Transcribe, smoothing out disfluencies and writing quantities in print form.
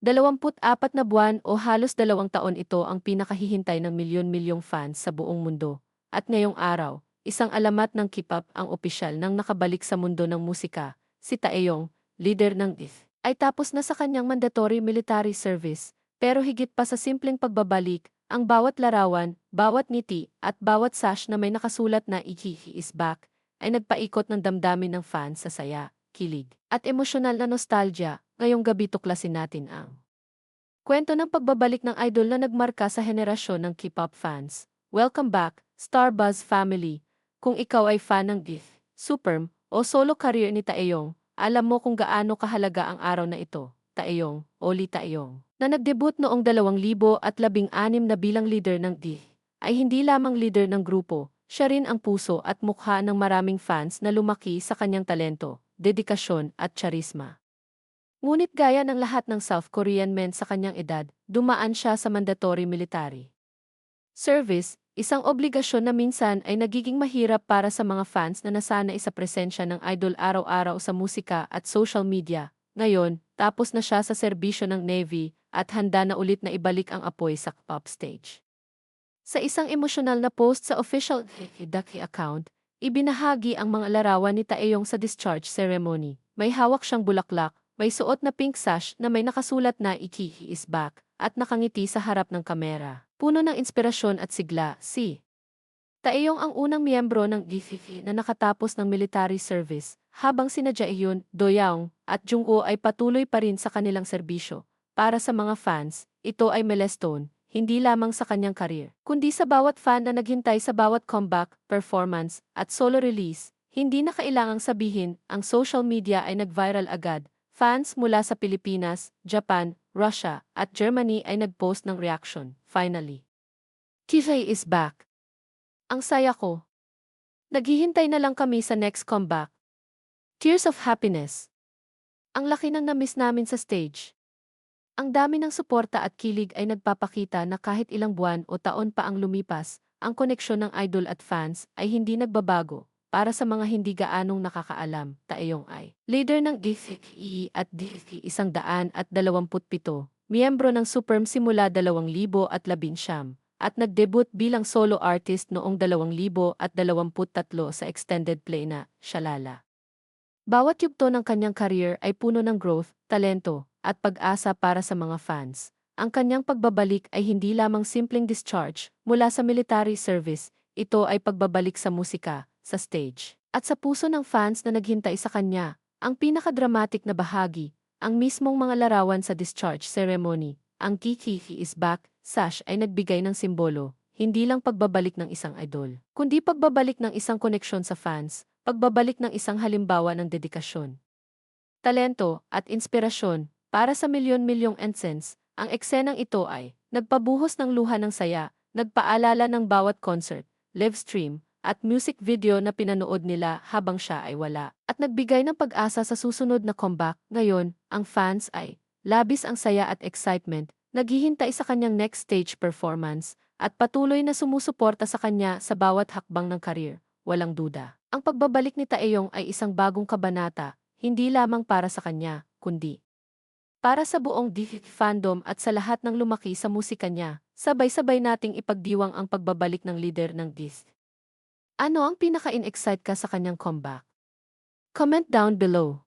24 na buwan o halos 2 taon ito ang pinakahihintay ng milyon-milyong fans sa buong mundo. At ngayong araw, isang alamat ng K-pop ang opisyal nang nakabalik sa mundo ng musika. Si Taeyong, leader ng DIF, ay tapos na sa kanyang mandatory military service. Pero higit pa sa simpleng pagbabalik, ang bawat larawan, bawat ngiti, at bawat sash na may nakasulat na "He is back" ay nagpaikot ng damdamin ng fans sa saya, kilig, at emosyonal na nostalgia. Ngayong gabi tuklasin natin ang kwento ng pagbabalik ng idol na nagmarka sa henerasyon ng K-pop fans. Welcome back, Starbuzz family! Kung ikaw ay fan ng DIF, Superm, o solo career ni Taeyong, alam mo kung gaano kahalaga ang araw na ito. Taeyong, Oli Taeyong, na nagdebut noong 2016 na bilang leader ng DIF, ay hindi lamang leader ng grupo, siya rin ang puso at mukha ng maraming fans na lumaki sa kanyang talento, dedikasyon at charisma. Ngunit gaya ng lahat ng South Korean men sa kanyang edad, dumaan siya sa mandatory military service, isang obligasyon na minsan ay nagiging mahirap para sa mga fans na nasanay sa presensya ng idol araw-araw sa musika at social media. Ngayon, tapos na siya sa serbisyo ng Navy at handa na ulit na ibalik ang apoy sa pop stage. Sa isang emosyonal na post sa official Daki account, ibinahagi ang mga larawan ni Taeyong sa discharge ceremony. May hawak siyang bulaklak, may suot na pink sash na may nakasulat na "He is back" at nakangiti sa harap ng kamera. Puno ng inspirasyon at sigla, si Taeyong ang unang miyembro ng DIF na nakatapos ng military service, habang sina Jaehyun, Doyoung, at Jungkook ay patuloy pa rin sa kanilang serbisyo. Para sa mga fans, ito ay milestone, hindi lamang sa kanyang career, kundi sa bawat fan na naghintay sa bawat comeback, performance, at solo release. Hindi na kailangang sabihin, ang social media ay nag-viral agad. Fans mula sa Pilipinas, Japan, Russia, at Germany ay nag-post ng reaction. Finally, Kihei is back. Ang saya ko. Naghihintay na lang kami sa next comeback. Tears of happiness. Ang laki ng na-miss namin sa stage. Ang dami ng suporta at kilig ay nagpapakita na kahit ilang buwan o taon pa ang lumipas, ang koneksyon ng idol at fans ay hindi nagbabago. Para sa mga hindi gaanong nakakaalam, Taeyong ay leader ng DIF at DIF 127, miyembro ng Superm simula 2019 at nag-debut bilang solo artist noong 2023 sa extended play na Shalala. Bawat yugto ng kanyang career ay puno ng growth, talento, at pag-asa para sa mga fans. Ang kanyang pagbabalik ay hindi lamang simpleng discharge mula sa military service, ito ay pagbabalik sa musika, sa stage, at sa puso ng fans na naghintay sa kanya. Ang pinakadramatic na bahagi, ang mismong mga larawan sa discharge ceremony, ang "He is back" sash ay nagbigay ng simbolo, hindi lang pagbabalik ng isang idol, kundi pagbabalik ng isang koneksyon sa fans, pagbabalik ng isang halimbawa ng dedikasyon, talento, at inspirasyon para sa milyon-milyong ensigns. Ang eksenang ito ay nagpabuhos ng luha ng saya, nagpaalala ng bawat concert, live stream, at music video na pinanood nila habang siya ay wala, at nagbigay ng pag-asa sa susunod na comeback. Ngayon, ang fans ay labis ang saya at excitement, naghihintay sa kanyang next stage performance, at patuloy na sumusuporta sa kanya sa bawat hakbang ng career. Walang duda, ang pagbabalik ni Taeyong ay isang bagong kabanata, hindi lamang para sa kanya, kundi para sa buong DIF fandom at sa lahat ng lumaki sa musika niya. Sabay-sabay nating ipagdiwang ang pagbabalik ng leader ng DIF. Ano ang pinaka-in-excite ka sa kanyang comeback? Comment down below.